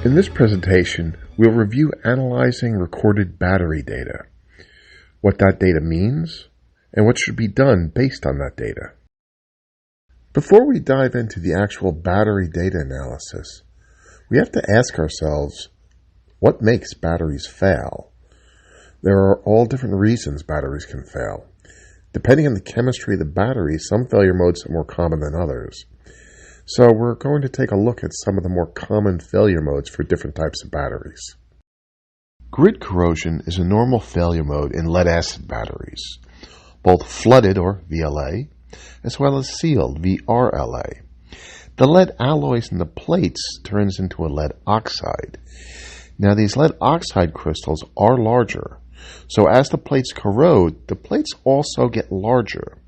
In this presentation, we'll review analyzing recorded battery data, what that data means, and what should be done based on that data. Before we dive into the actual battery data analysis, we have to ask ourselves, what makes batteries fail? There are all different reasons batteries can fail. Depending on the chemistry of the battery, some failure modes are more common than others. So we're going to take a look at some of the more common failure modes for different types of batteries. Grid corrosion is a normal failure mode in lead-acid batteries, both flooded, or VLA, as well as sealed, VRLA. The lead alloys in the plates turns into a lead oxide. Now these lead oxide crystals are larger, so as the plates corrode, the plates also get larger.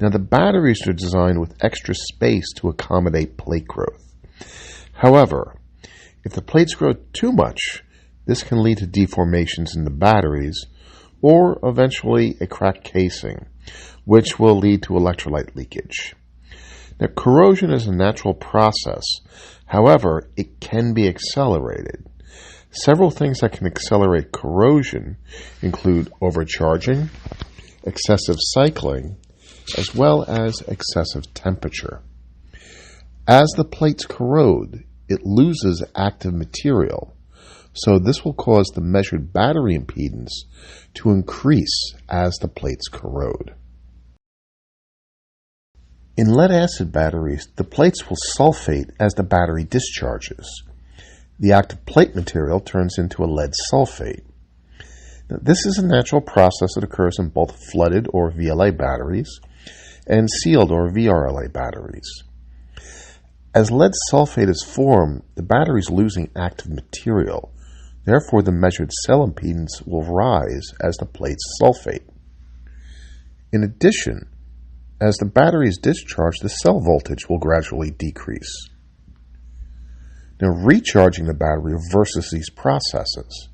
Now, the batteries are designed with extra space to accommodate plate growth. However, if the plates grow too much, this can lead to deformations in the batteries or eventually a cracked casing, which will lead to electrolyte leakage. Now, corrosion is a natural process. However, it can be accelerated. Several things that can accelerate corrosion include overcharging, excessive cycling, as well as excessive temperature. As the plates corrode, it loses active material, so this will cause the measured battery impedance to increase as the plates corrode. In lead-acid batteries, the plates will sulfate as the battery discharges. The active plate material turns into a lead sulfate. Now, this is a natural process that occurs in both flooded or VLA batteries and sealed or VRLA batteries. As lead sulfate is formed, the battery is losing active material. Therefore, the measured cell impedance will rise as the plates sulfate. In addition, as the battery is discharged, the cell voltage will gradually decrease. Now, recharging the battery reverses these processes.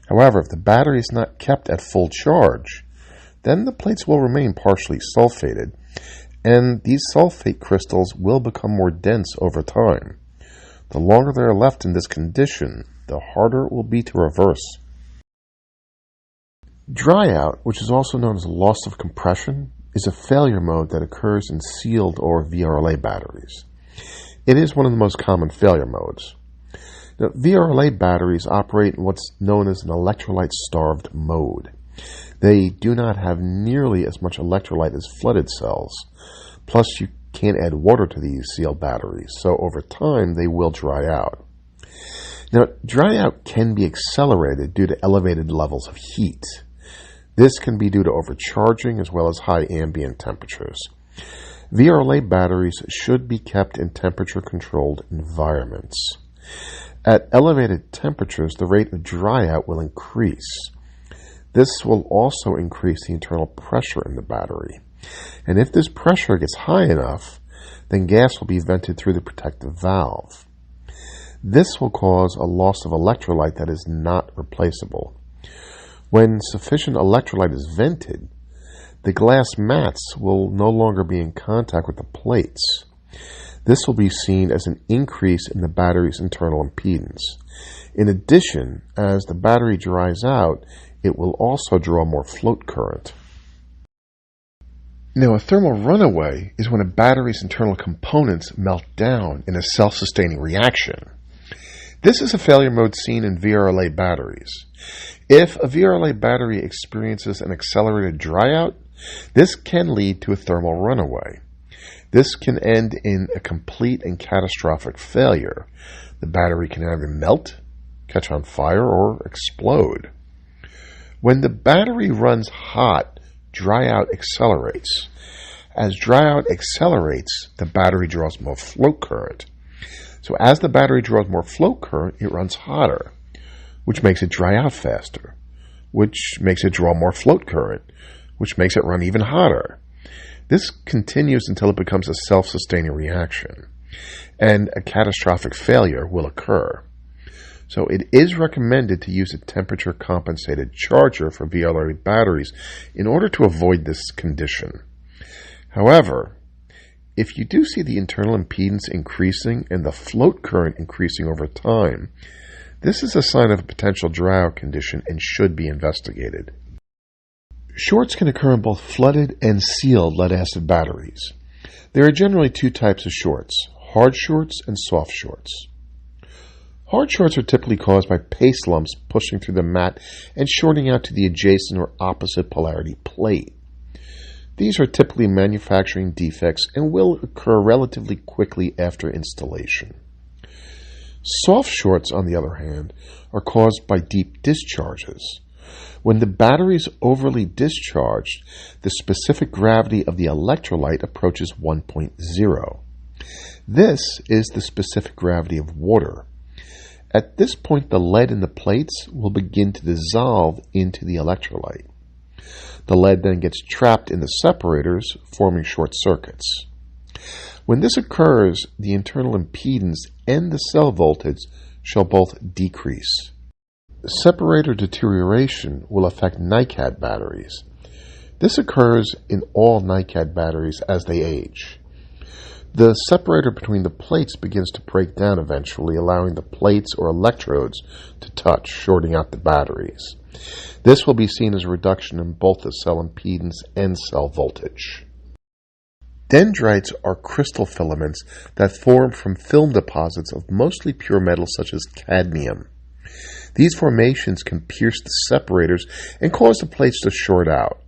However, if the battery is not kept at full charge, then the plates will remain partially sulfated, and these sulfate crystals will become more dense over time. The longer they are left in this condition, the harder it will be to reverse. Dryout, which is also known as loss of compression, is a failure mode that occurs in sealed or VRLA batteries. It is one of the most common failure modes. Now, VRLA batteries operate in what's known as an electrolyte-starved mode. They do not have nearly as much electrolyte as flooded cells. Plus, you can't add water to these sealed batteries, so over time they will dry out. Now, dry out can be accelerated due to elevated levels of heat. This can be due to overcharging as well as high ambient temperatures. VRLA batteries should be kept in temperature-controlled environments. At elevated temperatures, the rate of dry out will increase. This will also increase the internal pressure in the battery. And if this pressure gets high enough, then gas will be vented through the protective valve. This will cause a loss of electrolyte that is not replaceable. When sufficient electrolyte is vented, the glass mats will no longer be in contact with the plates. This will be seen as an increase in the battery's internal impedance. In addition, as the battery dries out, it will also draw more float current. Now, a thermal runaway is when a battery's internal components melt down in a self-sustaining reaction. This is a failure mode seen in VRLA batteries. If a VRLA battery experiences an accelerated dryout, this can lead to a thermal runaway. This can end in a complete and catastrophic failure. The battery can either melt, catch on fire, or explode. When the battery runs hot, dryout accelerates. As dryout accelerates, the battery draws more float current. So as the battery draws more float current, it runs hotter, which makes it dry out faster, which makes it draw more float current, which makes it run even hotter. This continues until it becomes a self-sustaining reaction, and a catastrophic failure will occur. So it is recommended to use a temperature-compensated charger for VRLA batteries in order to avoid this condition. However, If you do see the internal impedance increasing and the float current increasing over time, this is a sign of a potential dry-out condition and should be investigated. Shorts can occur in both flooded and sealed lead-acid batteries. There are generally two types of shorts, hard shorts and soft shorts. Hard shorts are typically caused by paste lumps pushing through the mat and shorting out to the adjacent or opposite polarity plate. These are typically manufacturing defects and will occur relatively quickly after installation. Soft shorts, on the other hand, are caused by deep discharges. When the battery is overly discharged, the specific gravity of the electrolyte approaches 1.0. This is the specific gravity of water. At this point, the lead in the plates will begin to dissolve into the electrolyte. The lead then gets trapped in the separators, forming short circuits. When this occurs, the internal impedance and the cell voltage shall both decrease. Separator deterioration will affect NiCad batteries. This occurs in all NiCad batteries as they age. The separator between the plates begins to break down eventually, allowing the plates or electrodes to touch, shorting out the batteries. This will be seen as a reduction in both the cell impedance and cell voltage. Dendrites are crystal filaments that form from film deposits of mostly pure metals such as cadmium. These formations can pierce the separators and cause the plates to short out.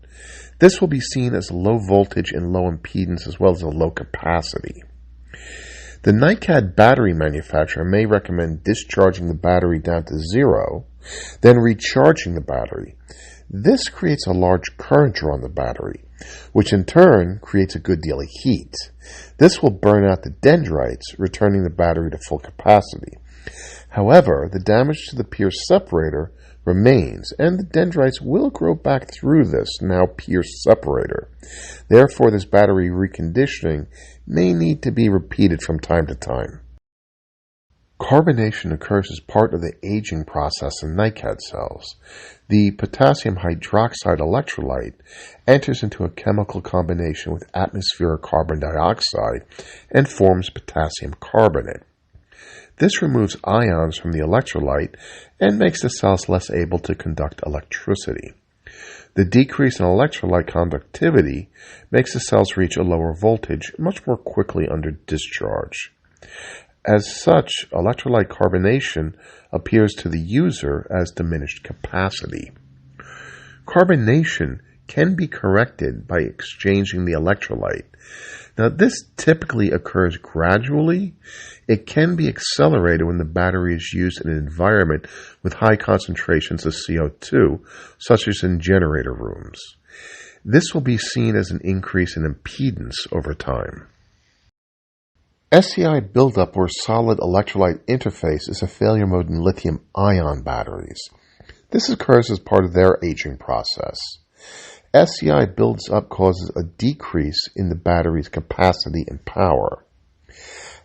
This will be seen as low voltage and low impedance as well as a low capacity. The NiCad battery manufacturer may recommend discharging the battery down to 0, then recharging the battery. This creates a large current draw on the battery, which in turn creates a good deal of heat. This will burn out the dendrites, returning the battery to full capacity. However, the damage to the pierced separator remains, and the dendrites will grow back through this now pierced separator. Therefore, this battery reconditioning may need to be repeated from time to time. Carbonation occurs as part of the aging process in NiCad cells. The potassium hydroxide electrolyte enters into a chemical combination with atmospheric carbon dioxide and forms potassium carbonate. This removes ions from the electrolyte and makes the cells less able to conduct electricity. The decrease in electrolyte conductivity makes the cells reach a lower voltage much more quickly under discharge. As such, electrolyte carbonation appears to the user as diminished capacity. Carbonation can be corrected by exchanging the electrolyte. Now, this typically occurs gradually. It can be accelerated when the battery is used in an environment with high concentrations of CO2, such as in generator rooms. This will be seen as an increase in impedance over time. SEI buildup or solid electrolyte interface is a failure mode in lithium-ion batteries. This occurs as part of their aging process. SEI builds up causes a decrease in the battery's capacity and power.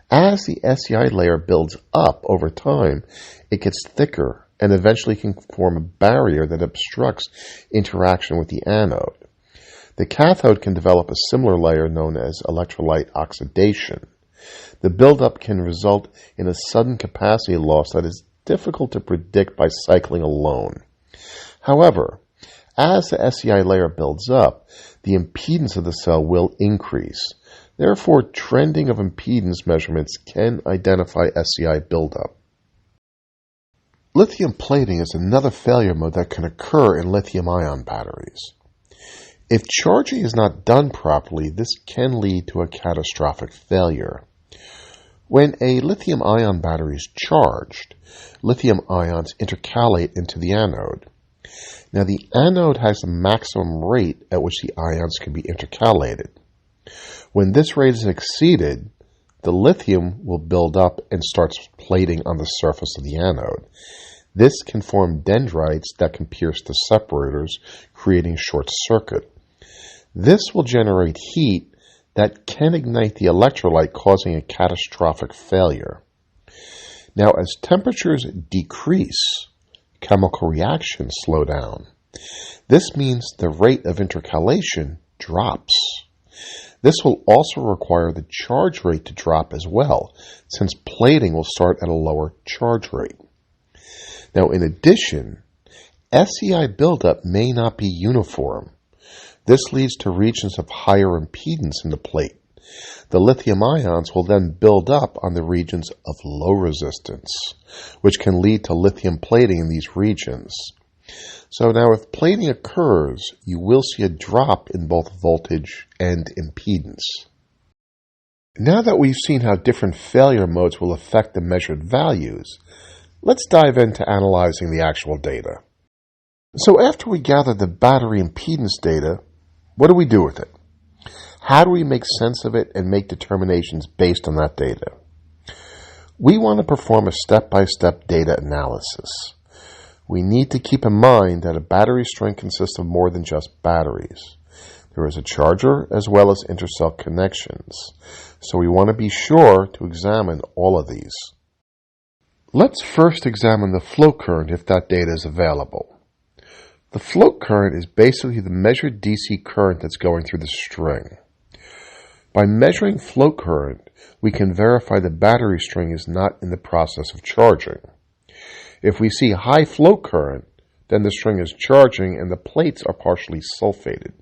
As the SEI layer builds up over time, it gets thicker and eventually can form a barrier that obstructs interaction with the anode. The cathode can develop a similar layer known as electrolyte oxidation. The buildup can result in a sudden capacity loss that is difficult to predict by cycling alone. However, as the SEI layer builds up, the impedance of the cell will increase. Therefore, trending of impedance measurements can identify SEI buildup. Lithium plating is another failure mode that can occur in lithium-ion batteries. If charging is not done properly, this can lead to a catastrophic failure. When a lithium-ion battery is charged, lithium ions intercalate into the anode. Now, the anode has a maximum rate at which the ions can be intercalated. When this rate is exceeded, the lithium will build up and starts plating on the surface of the anode. This can form dendrites that can pierce the separators, creating short circuit. This will generate heat that can ignite the electrolyte, causing a catastrophic failure. Now, as temperatures decrease, chemical reactions slow down. This means the rate of intercalation drops. This will also require the charge rate to drop as well, since plating will start at a lower charge rate. Now, in addition, SEI buildup may not be uniform. This leads to regions of higher impedance in the plate. The lithium ions will then build up on the regions of low resistance, which can lead to lithium plating in these regions. So now if plating occurs, you will see a drop in both voltage and impedance. Now that we've seen how different failure modes will affect the measured values, let's dive into analyzing the actual data. So after we gather the battery impedance data, what do we do with it? How do we make sense of it and make determinations based on that data? We want to perform a step-by-step data analysis. We need to keep in mind that a battery string consists of more than just batteries. There is a charger as well as intercell connections, so we want to be sure to examine all of these. Let's first examine the flow current if that data is available. The flow current is basically the measured DC current that's going through the string. By measuring flow current, we can verify the battery string is not in the process of charging. If we see high flow current, then the string is charging and the plates are partially sulfated.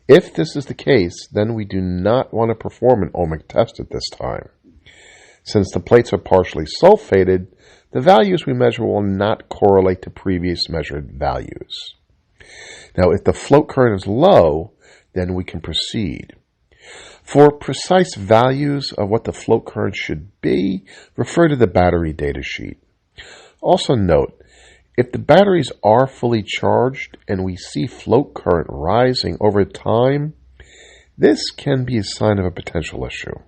If this is the case, then we do not want to perform an ohmic test at this time. Since the plates are partially sulfated, the values we measure will not correlate to previous measured values. Now, if the flow current is low, then we can proceed. For precise values of what the flow current should be, refer to the battery datasheet. Also note, if the batteries are fully charged and we see flow current rising over time, this can be a sign of a potential issue.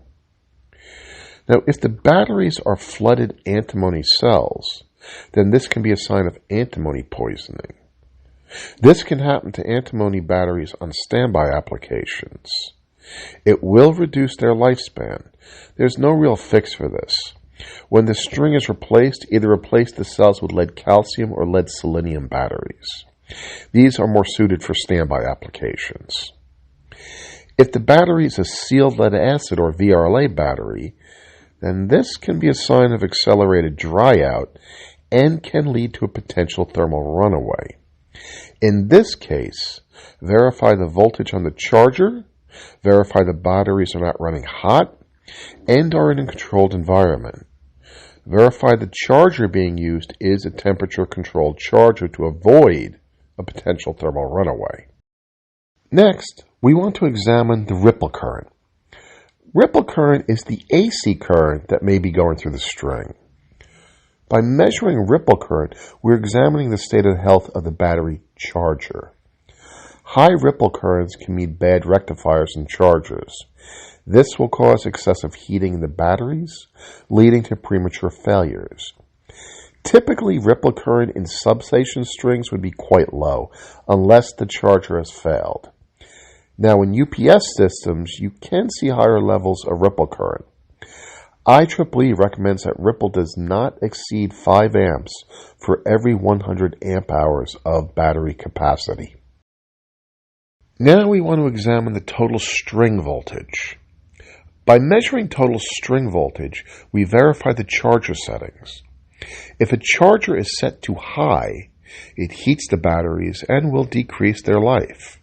Now, if the batteries are flooded antimony cells, then this can be a sign of antimony poisoning. This can happen to antimony batteries on standby applications. It will reduce their lifespan. There's no real fix for this. When the string is replaced, either replace the cells with lead calcium or lead selenium batteries. These are more suited for standby applications. If the battery is a sealed lead acid or VRLA battery, then this can be a sign of accelerated dryout and can lead to a potential thermal runaway. In this case, verify the voltage on the charger, verify the batteries are not running hot, and are in a controlled environment. Verify the charger being used is a temperature-controlled charger to avoid a potential thermal runaway. Next, we want to examine the ripple current. Ripple current is the AC current that may be going through the string. By measuring ripple current, we're examining the state of health of the battery charger. High ripple currents can mean bad rectifiers and chargers. This will cause excessive heating in the batteries, leading to premature failures. Typically, ripple current in substation strings would be quite low, unless the charger has failed. Now, in UPS systems, you can see higher levels of ripple current. IEEE recommends that ripple does not exceed 5 amps for every 100 amp hours of battery capacity. Now we want to examine the total string voltage. By measuring total string voltage, we verify the charger settings. If a charger is set too high, it heats the batteries and will decrease their life.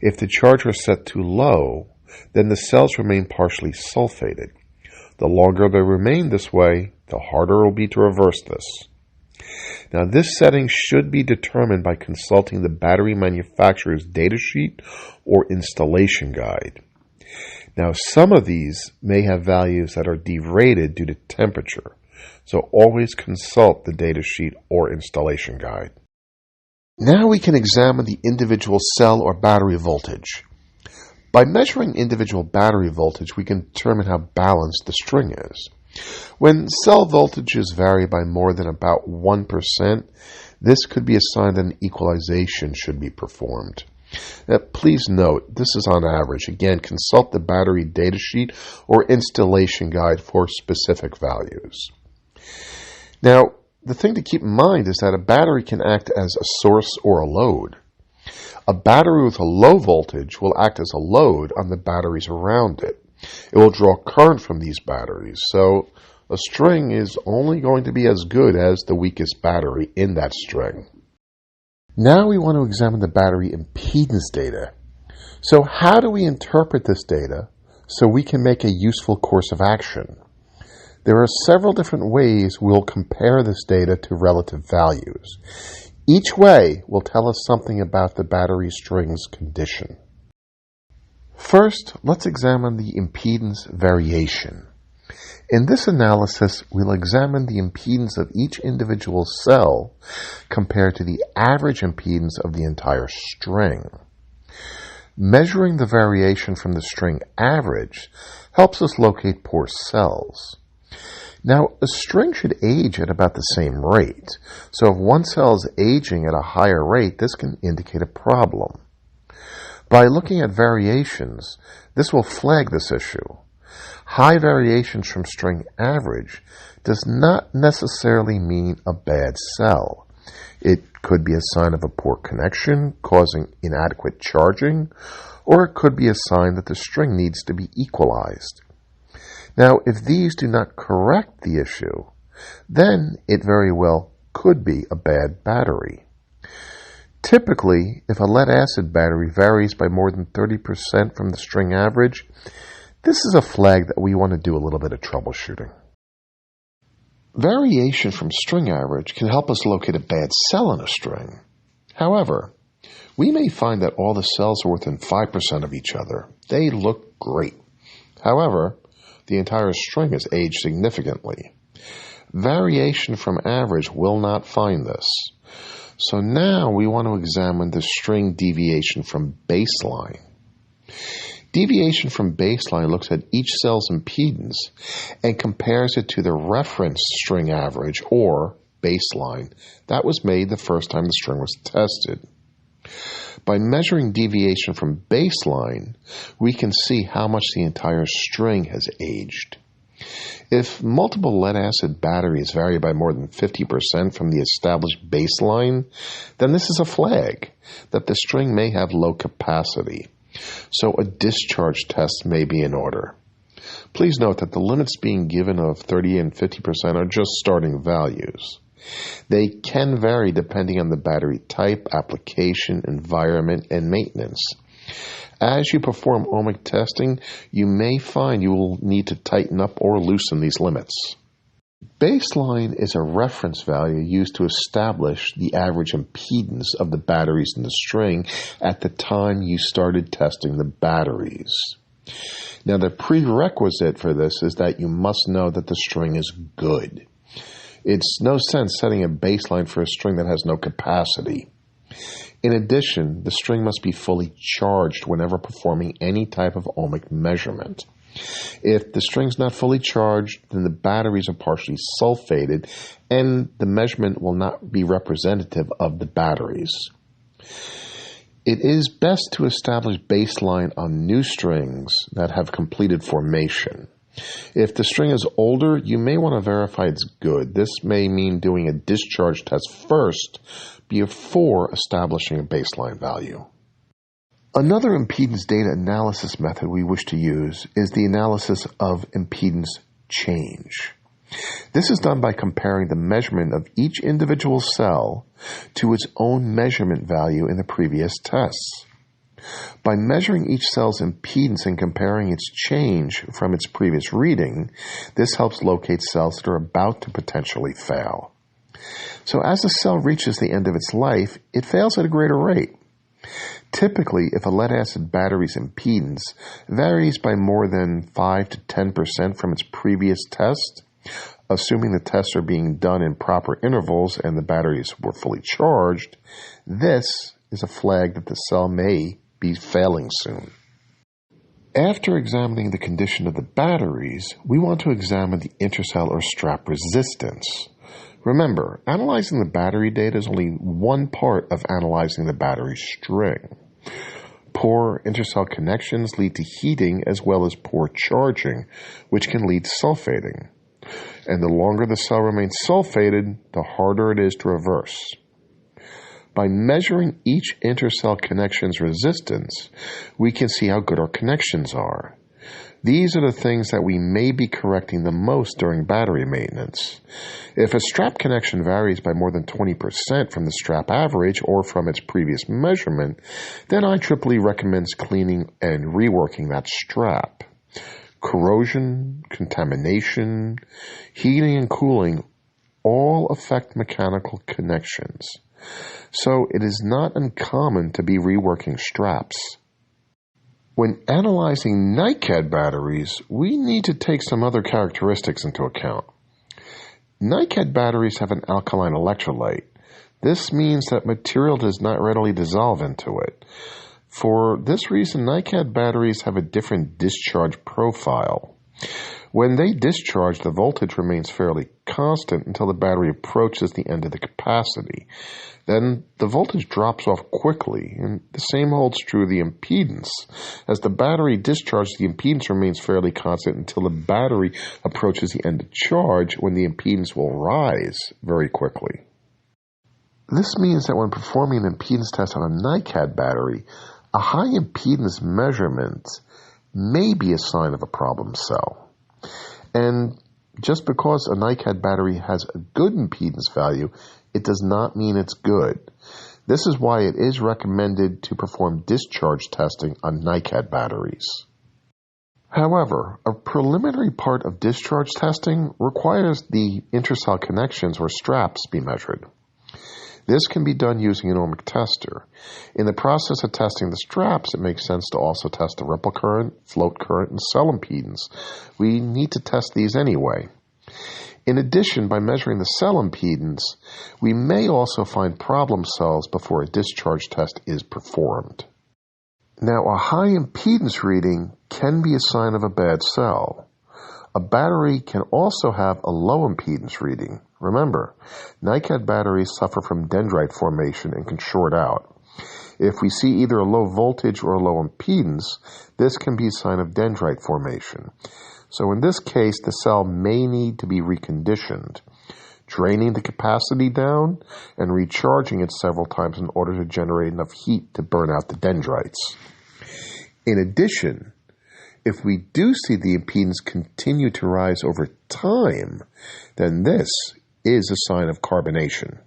If the charger is set too low, then the cells remain partially sulfated. The longer they remain this way, the harder it will be to reverse this. Now, this setting should be determined by consulting the battery manufacturer's datasheet or installation guide. Now, some of these may have values that are derated due to temperature, so always consult the datasheet or installation guide. Now we can examine the individual cell or battery voltage. By measuring individual battery voltage, we can determine how balanced the string is. When cell voltages vary by more than about 1%, this could be a sign that an equalization should be performed. Now, please note, this is on average. Again, consult the battery datasheet or installation guide for specific values. Now, the thing to keep in mind is that a battery can act as a source or a load. A battery with a low voltage will act as a load on the batteries around it. It will draw current from these batteries, so a string is only going to be as good as the weakest battery in that string. Now we want to examine the battery impedance data. So how do we interpret this data so we can make a useful course of action? There are several different ways we'll compare this data to relative values. Each way will tell us something about the battery string's condition. First, let's examine the impedance variation. In this analysis, we'll examine the impedance of each individual cell compared to the average impedance of the entire string. Measuring the variation from the string average helps us locate poor cells. Now, a string should age at about the same rate, so if one cell is aging at a higher rate, this can indicate a problem. By looking at variations, this will flag this issue. High variations from string average does not necessarily mean a bad cell. It could be a sign of a poor connection, causing inadequate charging, or it could be a sign that the string needs to be equalized. Now, if these do not correct the issue, then it very well could be a bad battery. Typically, if a lead-acid battery varies by more than 30% from the string average, this is a flag that we want to do a little bit of troubleshooting. Variation from string average can help us locate a bad cell in a string. However, we may find that all the cells are within 5% of each other. They look great. However, the entire string is aged significantly. Variation from average will not find this. So now we want to examine the string deviation from baseline. Deviation from baseline looks at each cell's impedance and compares it to the reference string average, or baseline, that was made the first time the string was tested. By measuring deviation from baseline, we can see how much the entire string has aged. If multiple lead-acid batteries vary by more than 50% from the established baseline, then this is a flag that the string may have low capacity. So a discharge test may be in order. Please note that the limits being given of 30 and 50% are just starting values. They can vary depending on the battery type, application, environment, and maintenance. As you perform ohmic testing, you may find you will need to tighten up or loosen these limits. Baseline is a reference value used to establish the average impedance of the batteries in the string at the time you started testing the batteries. Now, the prerequisite for this is that you must know that the string is good. It's no sense setting a baseline for a string that has no capacity. In addition, the string must be fully charged whenever performing any type of ohmic measurement. If the string's not fully charged, then the batteries are partially sulfated and the measurement will not be representative of the batteries. It is best to establish baseline on new strings that have completed formation. If the string is older, you may want to verify it's good. This may mean doing a discharge test first before establishing a baseline value. Another impedance data analysis method we wish to use is the analysis of impedance change. This is done by comparing the measurement of each individual cell to its own measurement value in the previous tests. By measuring each cell's impedance and comparing its change from its previous reading, this helps locate cells that are about to potentially fail. So as the cell reaches the end of its life, it fails at a greater rate. Typically, if a lead-acid battery's impedance varies by more than 5 to 10% from its previous test, assuming the tests are being done in proper intervals and the batteries were fully charged, this is a flag that the cell may be failing soon. After examining the condition of the batteries, we want to examine the intercell or strap resistance. Remember, analyzing the battery data is only one part of analyzing the battery string. Poor intercell connections lead to heating as well as poor charging, which can lead to sulfating. And the longer the cell remains sulfated, the harder it is to reverse. By measuring each intercell connection's resistance, we can see how good our connections are. These are the things that we may be correcting the most during battery maintenance. If a strap connection varies by more than 20% from the strap average or from its previous measurement, then IEEE recommends cleaning and reworking that strap. Corrosion, contamination, heating and cooling all affect mechanical connections. So it is not uncommon to be reworking straps. When analyzing NiCad batteries, we need to take some other characteristics into account. NiCad batteries have an alkaline electrolyte. This means that material does not readily dissolve into it. For this reason, NiCad batteries have a different discharge profile. When they discharge, the voltage remains fairly constant until the battery approaches the end of the capacity. Then the voltage drops off quickly, and the same holds true of the impedance. As the battery discharges, the impedance remains fairly constant until the battery approaches the end of charge, when the impedance will rise very quickly. This means that when performing an impedance test on a NiCad battery, a high impedance measurement may be a sign of a problem cell. And just because a NiCad battery has a good impedance value, it does not mean it's good. This is why it is recommended to perform discharge testing on NiCad batteries. However, a preliminary part of discharge testing requires the intercell connections or straps be measured. This can be done using an ohmic tester. In the process of testing the straps, it makes sense to also test the ripple current, float current, and cell impedance. We need to test these anyway. In addition, by measuring the cell impedance, we may also find problem cells before a discharge test is performed. Now, a high impedance reading can be a sign of a bad cell. A battery can also have a low impedance reading. Remember, NiCad batteries suffer from dendrite formation and can short out. If we see either a low voltage or a low impedance, this can be a sign of dendrite formation. So in this case, the cell may need to be reconditioned, draining the capacity down and recharging it several times in order to generate enough heat to burn out the dendrites. In addition, if we do see the impedance continue to rise over time, then this is a sign of carbonation.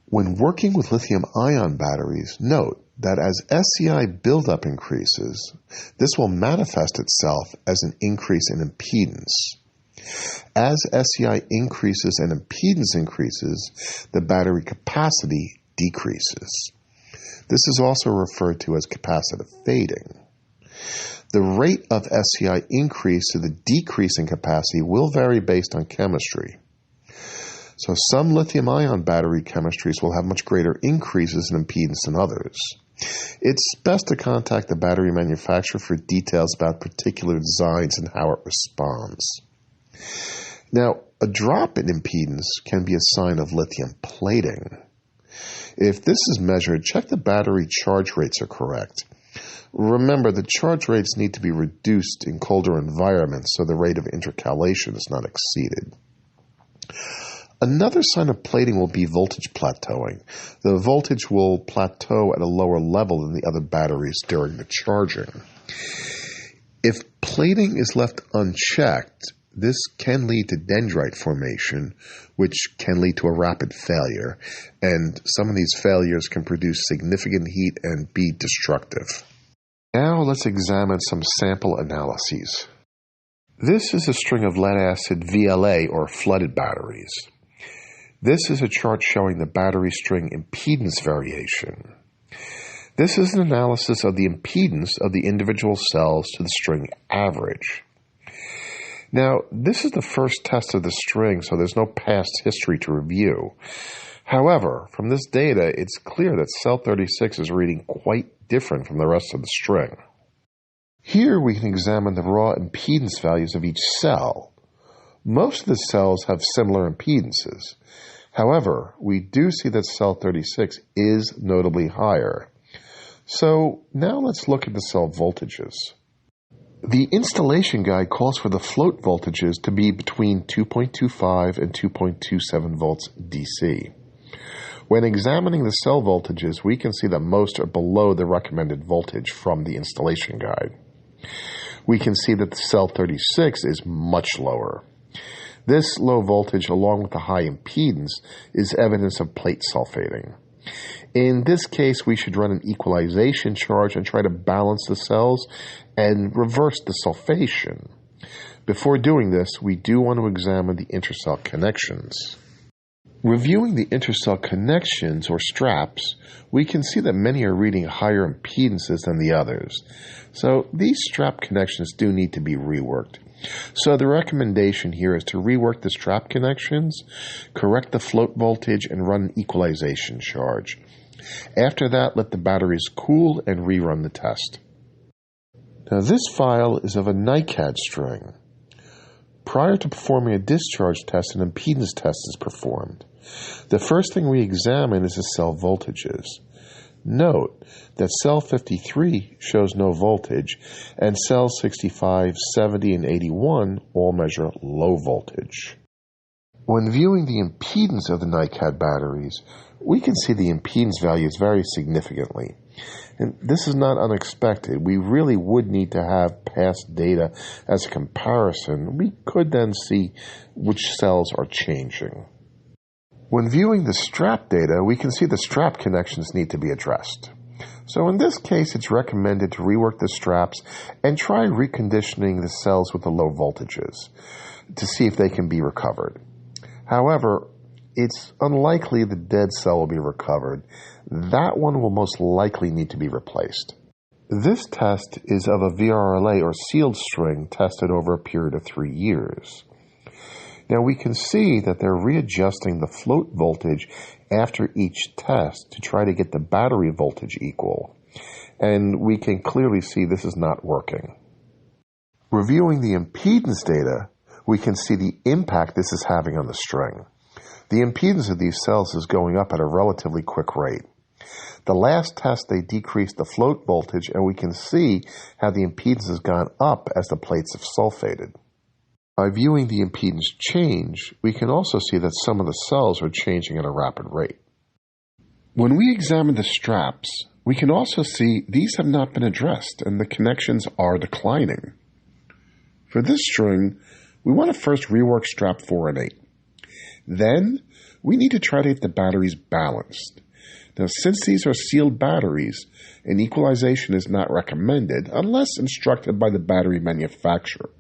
When working with lithium-ion batteries, note that as SCI buildup increases, this will manifest itself as an increase in impedance. As SCI increases and impedance increases, the battery capacity decreases. This is also referred to as capacitive fading. The rate of SCI increase to the decrease in capacity will vary based on chemistry. So some lithium-ion battery chemistries will have much greater increases in impedance than others. It's best to contact the battery manufacturer for details about particular designs and how it responds. Now, a drop in impedance can be a sign of lithium plating. If this is measured, check the battery charge rates are correct. Remember, the charge rates need to be reduced in colder environments so the rate of intercalation is not exceeded. Another sign of plating will be voltage plateauing. The voltage will plateau at a lower level than the other batteries during the charging. If plating is left unchecked, this can lead to dendrite formation, which can lead to a rapid failure, and some of these failures can produce significant heat and be destructive. Now let's examine some sample analyses. This is a string of lead-acid VLA or flooded batteries. This is a chart showing the battery string impedance variation. This is an analysis of the impedance of the individual cells to the string average. Now, this is the first test of the string, so there's no past history to review. However, from this data, it's clear that cell 36 is reading quite different from the rest of the string. Here we can examine the raw impedance values of each cell. Most of the cells have similar impedances. However, we do see that cell 36 is notably higher. So now let's look at the cell voltages. The installation guide calls for the float voltages to be between 2.25 and 2.27 volts DC. When examining the cell voltages, we can see that most are below the recommended voltage from the installation guide. We can see that the cell 36 is much lower. This low voltage, along with the high impedance, is evidence of plate sulfating. In this case, we should run an equalization charge and try to balance the cells and reverse the sulfation. Before doing this, we do want to examine the intercell connections. Reviewing the intercell connections, or straps, we can see that many are reading higher impedances than the others. So these strap connections do need to be reworked. So the recommendation here is to rework the strap connections, correct the float voltage, and run an equalization charge. After that, let the batteries cool and rerun the test. Now this file is of a NiCad string. Prior to performing a discharge test, an impedance test is performed. The first thing we examine is the cell voltages. Note that cell 53 shows no voltage, and cells 65, 70, and 81 all measure low voltage. When viewing the impedance of the NiCad batteries, we can see the impedance values vary significantly. And this is not unexpected. We really would need to have past data as a comparison. We could then see which cells are changing. When viewing the strap data, we can see the strap connections need to be addressed. So in this case, it's recommended to rework the straps and try reconditioning the cells with the low voltages to see if they can be recovered. However, it's unlikely the dead cell will be recovered. That one will most likely need to be replaced. This test is of a VRLA, or sealed string, tested over a period of 3 years. Now we can see that they're readjusting the float voltage after each test to try to get the battery voltage equal. And we can clearly see this is not working. Reviewing the impedance data, we can see the impact this is having on the string. The impedance of these cells is going up at a relatively quick rate. The last test, they decreased the float voltage, and we can see how the impedance has gone up as the plates have sulfated. By viewing the impedance change, we can also see that some of the cells are changing at a rapid rate. When we examine the straps, we can also see these have not been addressed and the connections are declining. For this string, we want to first rework strap 4 and 8. Then, we need to try to get the batteries balanced. Now, since these are sealed batteries, an equalization is not recommended unless instructed by the battery manufacturer.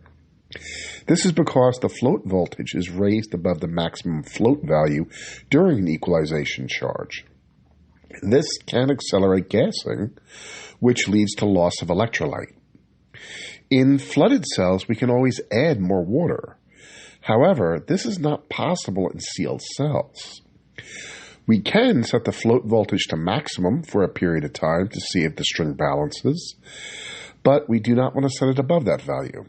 This is because the float voltage is raised above the maximum float value during an equalization charge. This can accelerate gassing, which leads to loss of electrolyte. In flooded cells, we can always add more water. However, this is not possible in sealed cells. We can set the float voltage to maximum for a period of time to see if the string balances, but we do not want to set it above that value.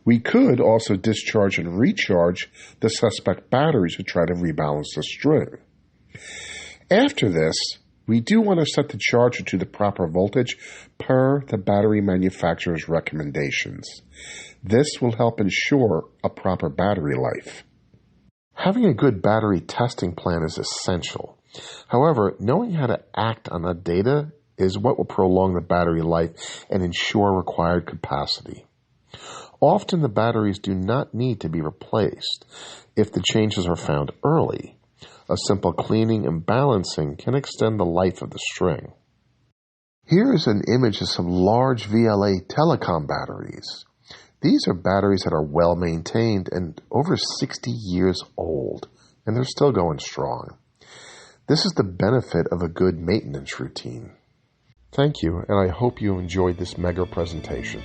We could also discharge and recharge the suspect batteries to try to rebalance the string. After this, we do want to set the charger to the proper voltage per the battery manufacturer's recommendations. This will help ensure a proper battery life. Having a good battery testing plan is essential. However, knowing how to act on that data is what will prolong the battery life and ensure required capacity. Often the batteries do not need to be replaced if the changes are found early. A simple cleaning and balancing can extend the life of the string. Here is an image of some large VLA telecom batteries. These are batteries that are well maintained and over 60 years old, and they're still going strong. This is the benefit of a good maintenance routine. Thank you, and I hope you enjoyed this mega presentation.